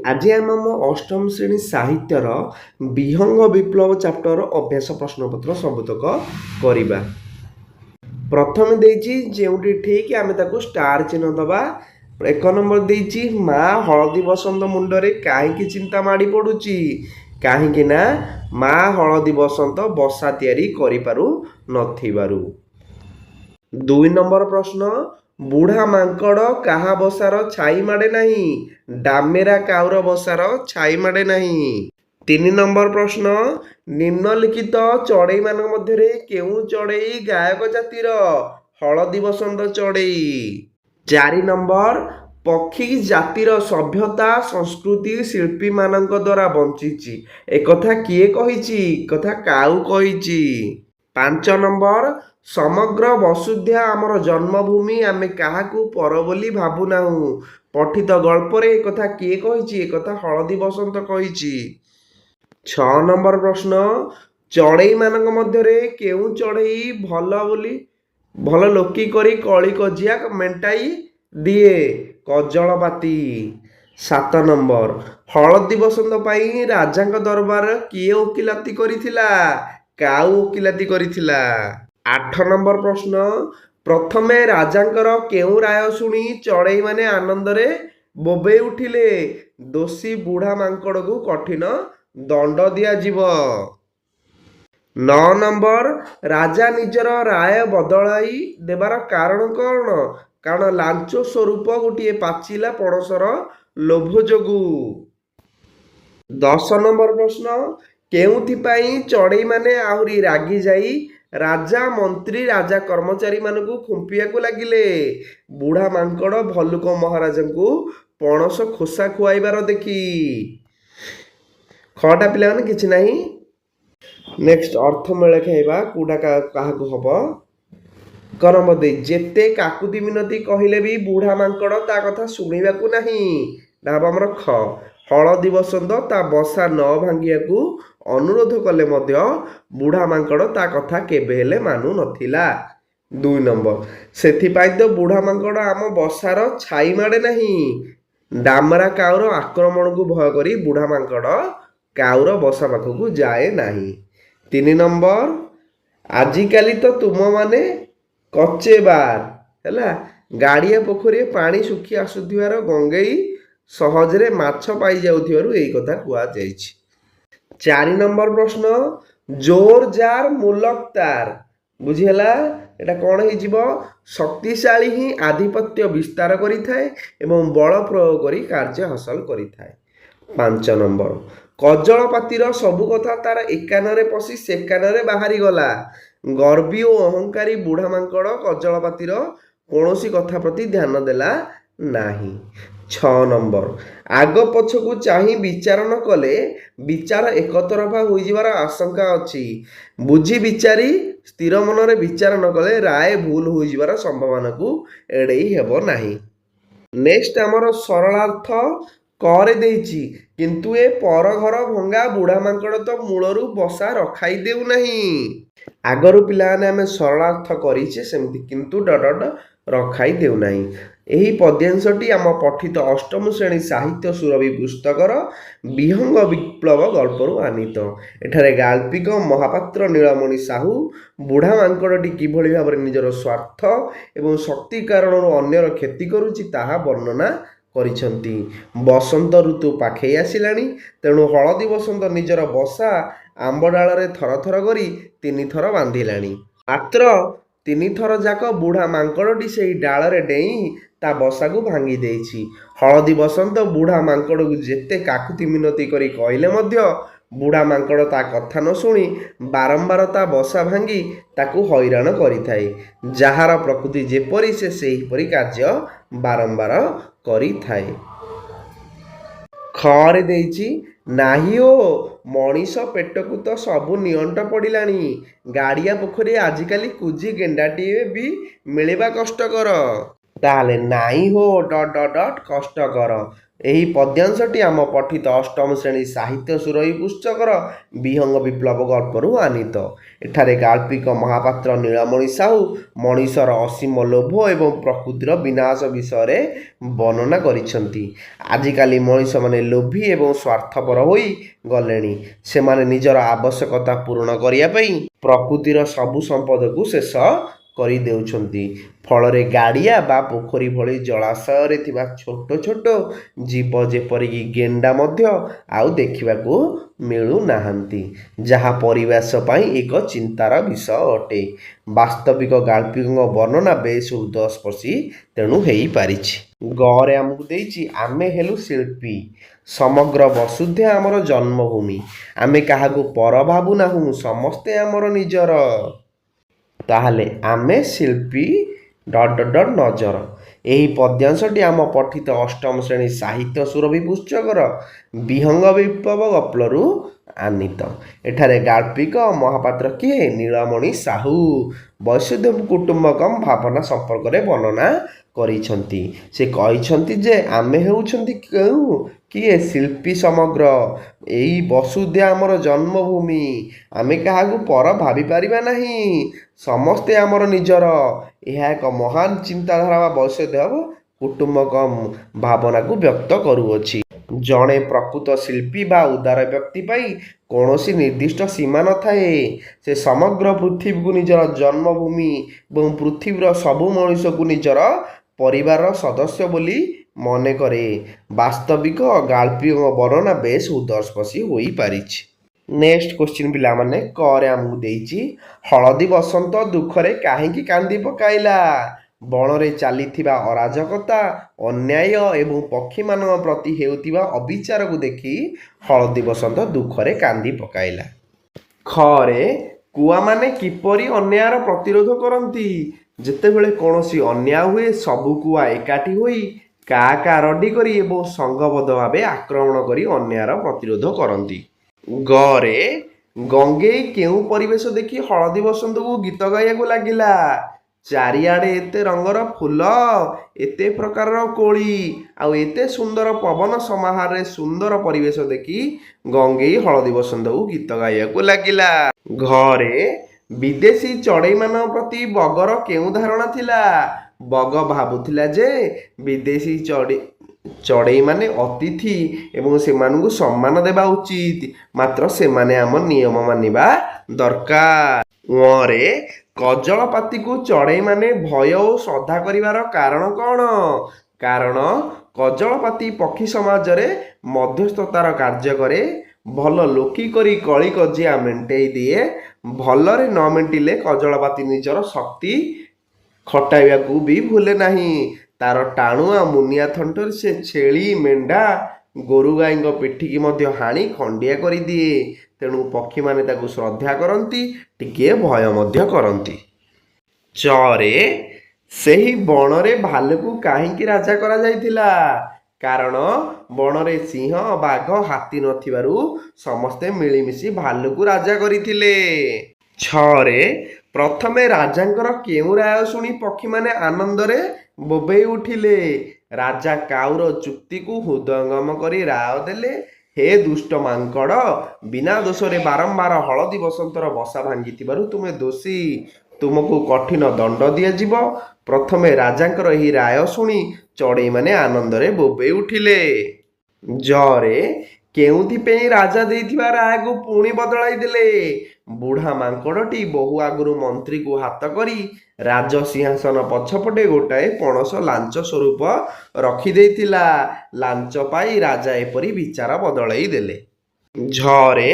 आज आम अष्टम श्रेणी साहित्यर विहंग विप्लव चैप्टर अभ्यास प्रश्नपत्र सबुतक करवा। प्रथम देजी जोटी ठीक आम ताको स्टार चिन्ह दबा। एक नंबर देजी माँ हलदी बसंत मुंडरे कहीं चिंता माड़ी पड़ुची कहीं ना माँ हलदी बसंत बसा तैयारी करिपारु नथिबारु। 2 नंबर प्रश्न बुढ़ा मांकड़ काहा बसार छाई माड़े नहीं डामेरा काउर बसार छाई माड़े नहीं। 3 नंबर प्रश्न निम्नलिखित चढ़ई मान मध्य केउ चढ़ई गायक जातिर हलदी बसंत चढ़ई। 4 नंबर पक्षी जातिर सभ्यता संस्कृति शिल्पी मानक द्वारा बंचिची एक कथा किए कहिची कथा काउ कहिची। 5 नंबर समग्र वसुधा आमर जन्मभूमि आमे काहाकू पर बोली भाबु नाहु पठित गल्परे एक कथा किए कहिची एक कथा हलदी बसंत कहिची। 6 नंबर प्रश्न चढ़ई मानक मध्य केउ चढ़ई भल लोकी करी कली कजिया मेंटाई दिए कजलपाती। 7 नंबर हलदी बसंत पाई राजांक दरबार किए ओकिलाती करिथिला काउ ओकिलाती करिथिला। 8 नंबर प्रश्न प्रथमे राजांकर केउ राय शुणी चढ़ई माने आनंद रे बोबे उठिले दोषी बुढ़ा मांकड़ को कठिन दंड दिया जीव। 9 नंबर राजा निजर राय बदलाई देवार कारण कौन कारण लांच स्वरूप गोटे पाचिला पणसर लोभ जोगु। 10 नंबर प्रश्न केउथिपाई चढ़ई माने आहुरी रागी जाई राजा मंत्री राजा कर्मचारी मानकू खुंपिया को लागिले बुढ़ा मांकड़ भल्लुक महाराज को पणस खोसा खुआइबार देखी। 6टा पिला माने किछि नाही। नेक्स्ट अर्थ मेले खाइबा कोडा काहाकू हबो करम दे जेते काकुति मिनती कहिले भी बुढ़ा मांकड़ ता कथा सुनिबा को नाही डाब हमर ख हलदी बसंत ता बसा न भांगिया को अनुरोध कले मध्य बुढ़ा मांकड़ ता कथा केबे हेले मानु नथिला। 2 नंबर सेथिपाई तो बुढ़ा मांकड़ आम बसार छाई माड़े नहीं डामरा काउर आक्रमण को भय करी बुढ़ा मांकड़ काउर बसा पाखकू जाए नहीं। 3 नंबर आजिकाली तो तुम माने कच्चे बार है गाड़िया पोखरी पानी सुखी आसुथिबार गंगेई सहजरे माछ पाई जाउथिबारु एई कथा कुआ जाइछि। 4 नंबर प्रश्न जोर जार मुलक तार बुझिला एटा कौन हो शक्तिशाली ही आधिपत्य विस्तार करिथाए एवं बल प्रयोग करी कार्य हासिल करिथाए। 5 नंबर कजलपातीर सबु कथा तार एकानरे पशि से कानरे बाहरी गला गर्वी और अहंकारी बुढ़ा मांकड़ कजलपातीर कौनसी कथा प्रति ध्यान देला नाही। 6 नंबर आग पछकू चाही विचार न कले विचार एकतरफा हो जिवार आशंका अछि बुझी विचारी स्थिर मन रे विचार न कले राय भूल हो जिवार संभावना को एड़ेई हेबो नाही। नेक्स्ट हमर सरलार्थ करे देइछि किंतु ए पर घर भंगा बुढ़ा मांकड़ तो मूलरू बसा रखाई देउ नाही आगरू पिलाने आमे सरलार्थ करिछे सेमति किंतु डट रखाई देउ नाही। एही पद्यांशटी आम पठित अष्टम श्रेणी साहित्य सुरभि पुस्तकर विहंग विप्लव गल्परू आनीत। एठारे गाल्पिक महापात्र नीलमणि साहू बुढ़ा मांकड़टी किभଳି भाବରେ निजर स्वार्थ एवं शक्ति कारणରୁ अन्यर क्षति करुछि ताहा वर्णना करिसंती। बसंत ऋतु पाखई आसिलाणी तेणु हलदी बसंत निजर बसा आंब डाଳରେ थर थर करी 3 थर बांधिलाणी मात्र 3 थर जाक बुढ़ा मांकड़टी सेही डाଳରେ डेई ता बसा को भांगी देइछि। हलदी बसंत बुढ़ा मांकड़ को जेते काकुति मिनती करी कहले मध्य बुढ़ा मांकड़ ता कथा न शुणी बारंबार ता बसा भांगी ताकू हैरान करिथाए जहार प्रकृति जेपरी से सेहीपरी कार्य बारंबार करिथाए। खरे देइछि नाही ओ मनीष पेटकू तो सबू नियंट पड़िलाणी गाड़िया पोखरी आजिकाली कुजी गेंडाटीए भी मिलवा कष्टकर ତାହେଲେ ନାଇଁ ହୋ ଡଟ୍ ଡଟ୍ ଡଟ୍ କଷ୍ଟକର। ଏହି ପଦ୍ୟାଂଶଟି ଆମ ପଠିତ ଅଷ୍ଟମ ଶ୍ରେଣୀ ସାହିତ୍ୟ ସୁରଭି ପୁସ୍ତକର ବିହଙ୍ଗ ବିପ୍ଳବ ଗଳ୍ପରୁ ଆନିତ। ଏଠାରେ ଗାଳ୍ପିକ ମହାପାତ୍ର ନୀଳମଣି ସାହୁ ମଣିଷର ଅସୀମ ଲୋଭ ଏବଂ ପ୍ରକୃତିର ବିନାଶ ବିଷୟରେ ବର୍ଣ୍ଣନା କରିଛନ୍ତି। ଆଜିକାଲି ମଣିଷମାନେ ଲୋଭୀ ଏବଂ ସ୍ୱାର୍ଥପର ହୋଇ ଗଲେଣି। ସେମାନେ ନିଜର ଆବଶ୍ୟକତା ପୂରଣ କରିବା ପାଇଁ ପ୍ରକୃତିର ସବୁ ସମ୍ପଦକୁ ଶେଷ କରିଦେଉଛନ୍ତି। ଫଳରେ ଗାଡ଼ିଆ ବା ପୋଖରୀ ଭଳି ଜଳାଶୟରେ ଥିବା ଛୋଟ ଛୋଟ ଜୀବ ଯେପରିକି ଗେଣ୍ଡା ମଧ୍ୟ ଆଉ ଦେଖିବାକୁ ମିଳୁନାହାନ୍ତି, ଯାହା ପରିବେଶ ପାଇଁ ଏକ ଚିନ୍ତାର ବିଷୟ ଅଟେ। ବାସ୍ତବିକ ଗାଳ୍ପିକଙ୍କ ବର୍ଣ୍ଣନା ବେଶ ହୃଦୟସ୍ପର୍ଶୀ ତେଣୁ ହେଇପାରିଛି। ଗରେ ଆମକୁ ଦେଇଛି ଆମେ ହେଲୁ ଶିଳ୍ପୀ, ସମଗ୍ର ବସୁଧା ଆମର ଜନ୍ମଭୂମି, ଆମେ କାହାକୁ ପର ଭାବୁନାହୁଁ, ସମସ୍ତେ ଆମର ନିଜର। ତାହେଲେ ଆମେ ଶିଳ୍ପୀ ଡଟ୍ ଡଟ୍ ଡଟ୍ ନଜର। ଏହି ପଦ୍ୟାଂଶଟି ଆମ ପଠିତ ଅଷ୍ଟମ ଶ୍ରେଣୀ ସାହିତ୍ୟ ସୁରଭି ପୁସ୍ତକର ବିହଙ୍ଗ ବିପ୍ଳବ ଗଳ୍ପରୁ ଆନିତ। ଏଠାରେ ଗାଳ୍ପିକ ମହାପାତ୍ର କିଏ? ନୀଳମଣି ସାହୁ ବସୁଧୈବ କୁଟୁମ୍ବକମ ଭାବନା ସମ୍ପର୍କରେ ବର୍ଣ୍ଣନା କରିଛନ୍ତି। ସେ କହିଛନ୍ତି ଯେ ଆମେ ହେଉଛନ୍ତି କିଏ? ଶିଳ୍ପୀ, ସମଗ୍ର ଏଇ ବସୁଧା ଆମର ଜନ୍ମଭୂମି, ଆମେ କାହାକୁ ପର ଭାବିପାରିବା ନାହିଁ, ସମସ୍ତେ ଆମର ନିଜର। ଏହା ଏକ ମହାନ ଚିନ୍ତାଧାରା ବା ବସୁଧୈବ କୁଟୁମ୍ବକମ ଭାବନାକୁ ବ୍ୟକ୍ତ କରୁଅଛି। ଜଣେ ପ୍ରକୃତ ଶିଳ୍ପୀ ବା ଉଦାର ବ୍ୟକ୍ତି ପାଇଁ କୌଣସି ନିର୍ଦ୍ଦିଷ୍ଟ ସୀମା ନଥାଏ। ସେ ସମଗ୍ର ପୃଥିବୀକୁ ନିଜର ଜନ୍ମଭୂମି ଏବଂ ପୃଥିବୀର ସବୁ ମଣିଷକୁ ନିଜର ପରିବାରର ସଦସ୍ୟ ବୋଲି ମନେ କରେ। ବାସ୍ତବିକ ଗାଳ୍ପିକଙ୍କ ବର୍ଣ୍ଣନା ବେଶ ହୃଦୟସ୍ପର୍ଶୀ ହୋଇପାରିଛି। ନେକ୍ସଟ କ୍ୱେଶ୍ଚିନ୍ ପିଲାମାନେ, କରେ ଆମକୁ ଦେଇଛି ହଳଦୀ ବସନ୍ତ ଦୁଃଖରେ କାହିଁକି କାନ୍ଦି ପକାଇଲା? ବଣରେ ଚାଲିଥିବା ଅରାଜକତା, ଅନ୍ୟାୟ ଏବଂ ପକ୍ଷୀମାନଙ୍କ ପ୍ରତି ହେଉଥିବା ଅବିଚାରକୁ ଦେଖି ହଳଦୀ ବସନ୍ତ ଦୁଃଖରେ କାନ୍ଦି ପକାଇଲା। ଖରେ କୁଆମାନେ କିପରି ଅନ୍ୟାୟର ପ୍ରତିରୋଧ କରନ୍ତି? ଯେତେବେଳେ କୌଣସି ଅନ୍ୟାୟ ହୁଏ ସବୁ କୁଆ ଏକାଠି ହୋଇ କା କା ରଡି କରି ଏବଂ ସଂଘବଦ୍ଧ ଭାବେ ଆକ୍ରମଣ କରି ଅନ୍ୟାୟର ପ୍ରତିରୋଧ କରନ୍ତି। ଗରେ ଗଙ୍ଗେଇ କେଉଁ ପରିବେଶ ଦେଖି ହଳଦୀ ବସନ୍ତକୁ ଗୀତ ଗାଇବାକୁ ଲାଗିଲା? ଚାରିଆଡ଼େ ଏତେ ରଙ୍ଗର ଫୁଲ, ଏତେ ପ୍ରକାରର କୋଳି ଆଉ ଏତେ ସୁନ୍ଦର ପବନ ସମାହାରରେ ସୁନ୍ଦର ପରିବେଶ ଦେଖି ଗଙ୍ଗେଇ ହଳଦୀ ବସନ୍ତକୁ ଗୀତ ଗାଇବାକୁ ଲାଗିଲା। ଘରେ ବିଦେଶୀ ଚଢ଼େଇମାନଙ୍କ ପ୍ରତି ବଗର କେଉଁ ଧାରଣା ଥିଲା? ବଗ ଭାବୁଥିଲା ଯେ ବିଦେଶୀ ଚଢ଼େଇମାନେ ଅତିଥି ଏବଂ ସେମାନଙ୍କୁ ସମ୍ମାନ ଦେବା ଉଚିତ, ମାତ୍ର ସେମାନେ ଆମ ନିୟମ ମାନିବା ଦରକାର। ରେ କଜଳପାତିକୁ ଚଢ଼େଇମାନେ ଭୟ ଓ ଶ୍ରଦ୍ଧା କରିବାର କାରଣ କ'ଣ? କାରଣ କଜଳପାତି ପକ୍ଷୀ ସମାଜରେ ମଧ୍ୟସ୍ଥତାର କାର୍ଯ୍ୟ କରେ, ଭଲ ଲୋକୀ କରି କଳି କଜିଆ ମେଣ୍ଟେଇ ଦିଏ। ଭଲରେ ନ ମେଣ୍ଟିଲେ କଜଳପାତି ନିଜର ଶକ୍ତି ଖଟାଇବାକୁ ବି ଭୁଲେ ନାହିଁ। ତାର ଟାଣୁଆ ମୁନିଆ ଥଣ୍ଟରେ ସେ ଛେଳି, ମେଣ୍ଢା, ଗୋରୁ ଗାଈଙ୍କ ପିଠିକି ମଧ୍ୟ ହାଣି ଖଣ୍ଡିଆ କରିଦିଏ। ତେଣୁ ପକ୍ଷୀମାନେ ତାକୁ ଶ୍ରଦ୍ଧା କରନ୍ତି, ଟିକିଏ ଭୟ ମଧ୍ୟ କରନ୍ତି। ଚରେ ସେହି ବଣରେ ଭାଲୁକୁ କାହିଁକି ରାଜା କରାଯାଇଥିଲା? କାରଣ ବଣରେ ସିଂହ, ବାଘ, ହାତୀ ନଥିବାରୁ ସମସ୍ତେ ମିଳିମିଶି ଭାଲୁକୁ ରାଜା କରିଥିଲେ। ଛରେ ପ୍ରଥମେ ରାଜାଙ୍କର କେଉଁ ରାୟ ଶୁଣି ପକ୍ଷୀମାନେ ଆନନ୍ଦରେ ବୋବେଇ ଉଠିଲେ? ରାଜା କାଉର ଯୁକ୍ତିକୁ ହୃଦୟଙ୍ଗମ କରି ରାୟ ଦେଲେ, ହେ ଦୁଷ୍ଟ ମାଙ୍କଡ଼, ବିନା ଦୋଷରେ ବାରମ୍ବାର ହଳଦୀ ବସନ୍ତର ବସା ଭାଙ୍ଗିଥିବାରୁ ତୁମେ ଦୋଷୀ, ତୁମକୁ କଠିନ ଦଣ୍ଡ ଦିଆଯିବ। ପ୍ରଥମେ ରାଜାଙ୍କର ଏହି ରାୟ ଶୁଣି ଚଢ଼େଇମାନେ ଆନନ୍ଦରେ ବୋବେଇ ଉଠିଲେ। ଜରେ କେଉଁଥିପାଇଁ ରାଜା ଦେଇଥିବା ରାୟକୁ ପୁଣି ବଦଳାଇ ଦେଲେ? ବୁଢ଼ା ମାଙ୍କଡ଼ଟି ବହୁ ଆଗରୁ ମନ୍ତ୍ରୀକୁ ହାତ କରି ରାଜସିଂହାସନ ପଛପଟେ ଗୋଟାଏ ପଣସ ଲାଞ୍ଚ ସ୍ୱରୂପ ରଖିଦେଇଥିଲା। ଲାଞ୍ଚ ପାଇ ରାଜା ଏପରି ବିଚାର ବଦଳାଇ ଦେଲେ। ଝରେ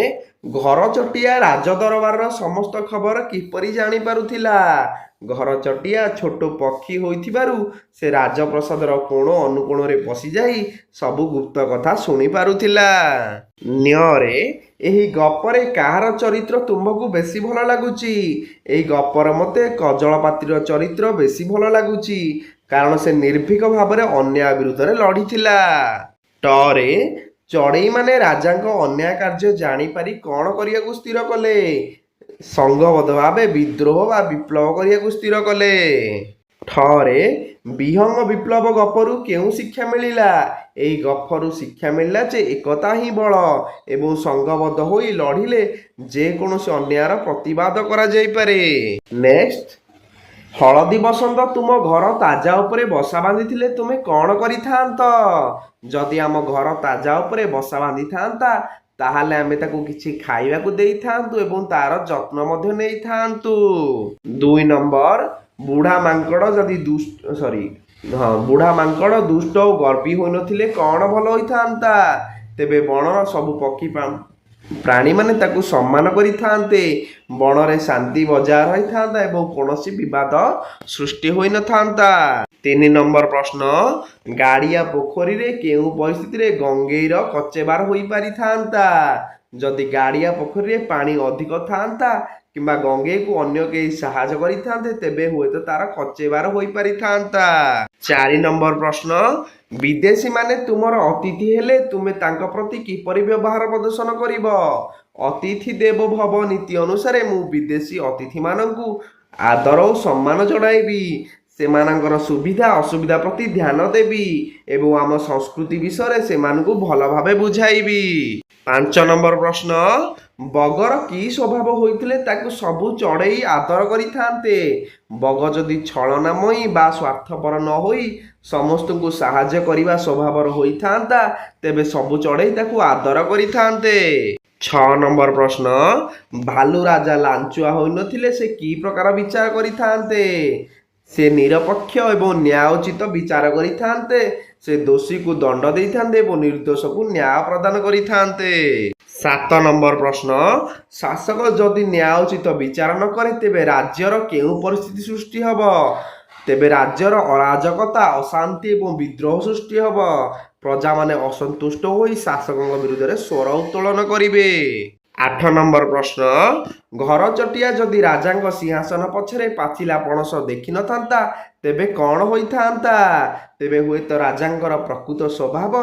ଘରଚଟିଆ ରାଜଦରବାରର ସମସ୍ତ ଖବର କିପରି ଜାଣିପାରୁଥିଲା? ଘରଚଟିଆ ଛୋଟ ପକ୍ଷୀ ହୋଇଥିବାରୁ ସେ ରାଜପ୍ରସାଦର କୋଣ ଅନୁକୋଣରେ ପଶିଯାଇ ସବୁ ଗୁପ୍ତ କଥା ଶୁଣିପାରୁଥିଲା। ନ୍ୟରେ ଏହି ଗପରେ କାହାର ଚରିତ୍ର ତୁମକୁ ବେଶୀ ଭଲ ଲାଗୁଛି? ଏହି ଗପରେ ମୋତେ କଜଳପାତିର ଚରିତ୍ର ବେଶୀ ଭଲ ଲାଗୁଛି, କାରଣ ସେ ନିର୍ଭୀକ ଭାବରେ ଅନ୍ୟାୟ ବିରୁଦ୍ଧରେ ଲଢ଼ିଥିଲା। ଟରେ ଚଢ଼େଇମାନେ ରାଜାଙ୍କ ଅନ୍ୟାୟ କାର୍ଯ୍ୟ ଜାଣିପାରି କ'ଣ କରିବାକୁ ସ୍ଥିର କଲେ? ସଂଘବଦ୍ଧ ଭାବେ ବିଦ୍ରୋହ ବା ବିପ୍ଳବ କରିବାକୁ ସ୍ଥିର କଲେ। ଠରେ ବିହଙ୍ଗ ବିପ୍ଳବ ଗପରୁ କେଉଁ ଶିକ୍ଷା ମିଳିଲା? ଏହି ଗପରୁ ଶିକ୍ଷା ମିଳିଲା ଯେ ଏକତା ହିଁ ବଳ ଏବଂ ସଂଘବଦ୍ଧ ହୋଇ ଲଢ଼ିଲେ ଯେକୌଣସି ଅନ୍ୟାୟର ପ୍ରତିବାଦ କରାଯାଇପାରେ। ନେକ୍ସଟ, ହଳଦୀ ବସନ୍ତ ତୁମ ଘର ତାଜା ଉପରେ ବସା ବାନ୍ଧିଥିଲେ ତୁମେ କ'ଣ କରିଥାନ୍ତ? ଯଦି ଆମ ଘର ତାଜା ଉପରେ ବସା ବାନ୍ଧିଥାନ୍ତା ତାହେଲେ ଆମେ ତାକୁ କିଛି ଖାଇବାକୁ ଦେଇଥାନ୍ତୁ ଏବଂ ତାର ଯତ୍ନ ମଧ୍ୟ ନେଇଥାନ୍ତୁ। 2 ନମ୍ବର, ବୁଢ଼ା ମାଙ୍କଡ଼ ଯଦି ବୁଢ଼ା ମାଙ୍କଡ଼ ଦୁଷ୍ଟ ଓ ଗର୍ବୀ ହୋଇନଥିଲେ କ'ଣ ଭଲ ହୋଇଥାନ୍ତା? ତେବେ ବଣର ସବୁ ପକ୍ଷୀ ପ୍ରାଣୀମାନେ ତାକୁ ସମ୍ମାନ କରିଥାନ୍ତେ, ବଣରେ ଶାନ୍ତି ବଜାୟ ରହିଥାନ୍ତା ଏବଂ କୌଣସି ବିବାଦ ସୃଷ୍ଟି ହୋଇନଥାନ୍ତା। 3 ନମ୍ବର ପ୍ରଶ୍ନ, ଗାଡ଼ିଆ ପୋଖରୀରେ କେଉଁ ପରିସ୍ଥିତିରେ ଗଙ୍ଗେଇର କଚେବାର ହୋଇପାରିଥାନ୍ତା? ଯଦି ଗାଡ଼ିଆ ପୋଖରୀରେ ପାଣି ଅଧିକ ଥାନ୍ତା କିମ୍ବା ଗଙ୍ଗେଇକୁ ଅନ୍ୟ କେହି ସାହାଯ୍ୟ କରିଥାନ୍ତେ ତେବେ ହୁଏତ ତାର କଚେବାର ହୋଇପାରିଥାନ୍ତା। 4 ନମ୍ବର ପ୍ରଶ୍ନ, ବିଦେଶୀମାନେ ତୁମର ଅତିଥି ହେଲେ ତୁମେ ତାଙ୍କ ପ୍ରତି କିପରି ବ୍ୟବହାର ପ୍ରଦର୍ଶନ କରିବ? ଅତିଥି ଦେବୋ ଭବ ନୀତି ଅନୁସାରେ ମୁଁ ବିଦେଶୀ ଅତିଥିମାନଙ୍କୁ ଆଦର ଓ ସମ୍ମାନ ଜଣାଇବି, ସେମାନଙ୍କର ସୁବିଧା ଅସୁବିଧା ପ୍ରତି ଧ୍ୟାନ ଦେବି ଏବଂ ଆମ ସଂସ୍କୃତି ବିଷୟରେ ସେମାନଙ୍କୁ ଭଲ ଭାବେ ବୁଝାଇବି। 5 ନମ୍ବର ପ୍ରଶ୍ନ, ବଗର କି ସ୍ୱଭାବ ହୋଇଥିଲେ ତାକୁ ସବୁ ଚଢ଼େଇ ଆଦର କରିଥାନ୍ତେ? ବଗ ଯଦି ଛଳନାମୟୀ ବା ସ୍ୱାର୍ଥପର ନ ହୋଇ ସମସ୍ତଙ୍କୁ ସାହାଯ୍ୟ କରିବା ସ୍ୱଭାବର ହୋଇଥାନ୍ତା ତେବେ ସବୁ ଚଢ଼େଇ ତାକୁ ଆଦର କରିଥାନ୍ତେ। 6 ନମ୍ବର ପ୍ରଶ୍ନ, ଭାଲୁ ରାଜା ଲାଞ୍ଚୁଆ ହୋଇନଥିଲେ ସେ କି ପ୍ରକାର ବିଚାର କରିଥାନ୍ତେ? ସେ ନିରପେକ୍ଷ ଏବଂ ନ୍ୟାୟୋଚିତ ବିଚାର କରିଥାନ୍ତେ, ସେ ଦୋଷୀକୁ ଦଣ୍ଡ ଦେଇଥାନ୍ତେ ଏବଂ ନିର୍ଦ୍ଦୋଷକୁ ନ୍ୟାୟ ପ୍ରଦାନ କରିଥାନ୍ତେ। 7 ନମ୍ବର ପ୍ରଶ୍ନ, ଶାସକ ଯଦି ନ୍ୟାୟୋଚିତ ବିଚାର ନ କରେ ତେବେ ରାଜ୍ୟର କେଉଁ ପରିସ୍ଥିତି ସୃଷ୍ଟି ହେବ? ତେବେ ରାଜ୍ୟର ଅରାଜକତା ଅଶାନ୍ତି ଏବଂ ବିଦ୍ରୋହ ସୃଷ୍ଟି ହେବ, ପ୍ରଜାମାନେ ଅସନ୍ତୁଷ୍ଟ ହୋଇ ଶାସକଙ୍କ ବିରୁଦ୍ଧରେ ସ୍ୱର ଉତ୍ତୋଳନ କରିବେ। 8 ନମ୍ବର ପ୍ରଶ୍ନ, ଘରଚଟିଆ ଯଦି ରାଜାଙ୍କ ସିଂହାସନ ପଛରେ ପାଚିଲା ପଣସ ଦେଖିନଥାନ୍ତା ତେବେ କ'ଣ ହୋଇଥାନ୍ତା? ତେବେ ହୁଏତ ରାଜାଙ୍କର ପ୍ରକୃତ ସ୍ୱଭାବ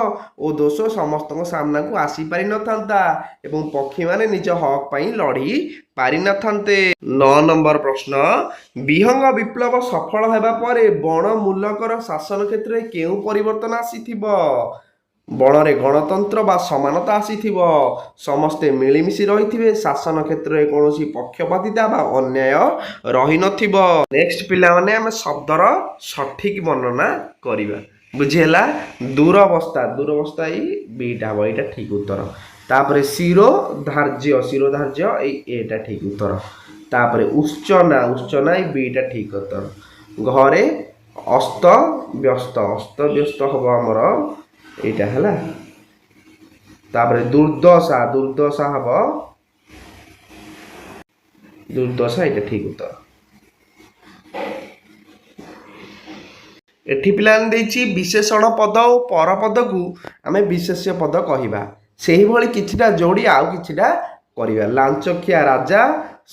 ଓ ଦୋଷ ସମସ୍ତଙ୍କ ସାମ୍ନାକୁ ଆସିପାରିନଥାନ୍ତା ଏବଂ ପକ୍ଷୀମାନେ ନିଜ ହକ୍ ପାଇଁ ଲଢ଼ି ପାରିନଥାନ୍ତେ। 9 ନମ୍ବର ପ୍ରଶ୍ନ, ବିହଙ୍ଗ ବିପ୍ଳବ ସଫଳ ହେବା ପରେ ବଣ ମୂଲକର ଶାସନ କ୍ଷେତ୍ରରେ କେଉଁ ପରିବର୍ତ୍ତନ ଆସିଥିବ? ବଣରେ ଗଣତନ୍ତ୍ର ବା ସମାନତା ଆସିଥିବ, ସମସ୍ତେ ମିଳିମିଶି ରହିଥିବେ, ଶାସନ କ୍ଷେତ୍ରରେ କୌଣସି ପକ୍ଷପାତିତା ବା ଅନ୍ୟାୟ ରହିନଥିବ। ନେକ୍ସଟ ପିଲାମାନେ ଆମେ ଶବ୍ଦର ସଠିକ ବର୍ଣ୍ଣନା କରିବା। ବୁଝିହେଲା? ଦୂରବସ୍ଥା ଏଇ ବିଟା ହବ, ଏଇଟା ଠିକ ଉତ୍ତର। ତାପରେ ଶିରୋଧାର୍ଯ୍ୟ ଏଇ ଏଟା ଠିକ ଉତ୍ତର। ତାପରେ ଉଚ୍ଚନା ଏଇ ବିଟା ଠିକ ଉତ୍ତର। ଘରେ ଅସ୍ତ ବ୍ୟସ୍ତ ହବ ଆମର ଏଇଟା ହେଲା। ତାପରେ ଦୁର୍ଦ୍ଦଶା ହବ ଏଇଟା ଠିକ ଉତ୍ତର। ଏଠି ପିଲାମାନେ ଦେଇଛି ବିଶେଷଣ ପଦ ଓ ପରପଦକୁ ଆମେ ବିଶେଷ୍ୟ ପଦ କହିବା, ସେହିଭଳି କିଛିଟା ଯୋଡ଼ି ଆଉ କିଛିଟା କରିବା। ଲାଞ୍ଚଖିଆ ରାଜା,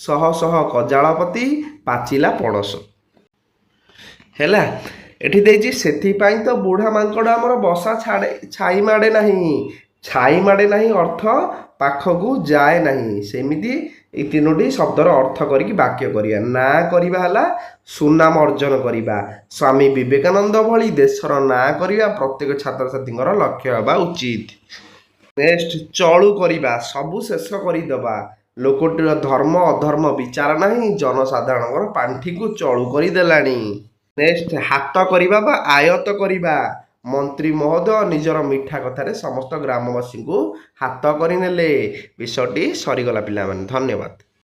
ଶହ ଶହ କଜାଳପତି, ପାଚିଲା ପଣସ ହେଲା। ଏଠି ଦେଇଛି ସେଥିପାଇଁ ତ ବୁଢ଼ା ମାଙ୍କଡ଼ ଆମର ବସା ଛାଇ ମାଡ଼େ ନାହିଁ ଅର୍ଥ ପାଖକୁ ଯାଏ ନାହିଁ। ସେମିତି ଏଇ 3ଟି ଶବ୍ଦର ଅର୍ଥ କରିକି ବାକ୍ୟ କରିବା। ନାଁ କରିବା ହେଲା ସୁନାମ ଅର୍ଜନ କରିବା, ସ୍ୱାମୀ ବିବେକାନନ୍ଦ ଭଳି ଦେଶର ନାଁ କରିବା ପ୍ରତ୍ୟେକ ଛାତ୍ରଛାତ୍ରୀଙ୍କର ଲକ୍ଷ୍ୟ ହେବା ଉଚିତ। ନେକ୍ସଟ, ଚଳୁ କରିବା, ସବୁ ଶେଷ କରିଦେବା, ଲୋକଟିର ଧର୍ମ ଅଧର୍ମ ବିଚାର ନାହିଁ, ଜନସାଧାରଣଙ୍କର ପାଣ୍ଠିକୁ ଚଳୁ କରିଦେଲାଣି। ନେକ୍ସଟ, ହାତ କରିବା ବା ଆୟତ କରିବା, ମନ୍ତ୍ରୀ ମହୋଦୟ ନିଜର ମିଠା କଥାରେ ସମସ୍ତ ଗ୍ରାମବାସୀଙ୍କୁ ହାତ କରିନେଲେ। ବିଷୟଟି ସରିଗଲା ପିଲାମାନେ, ଧନ୍ୟବାଦ।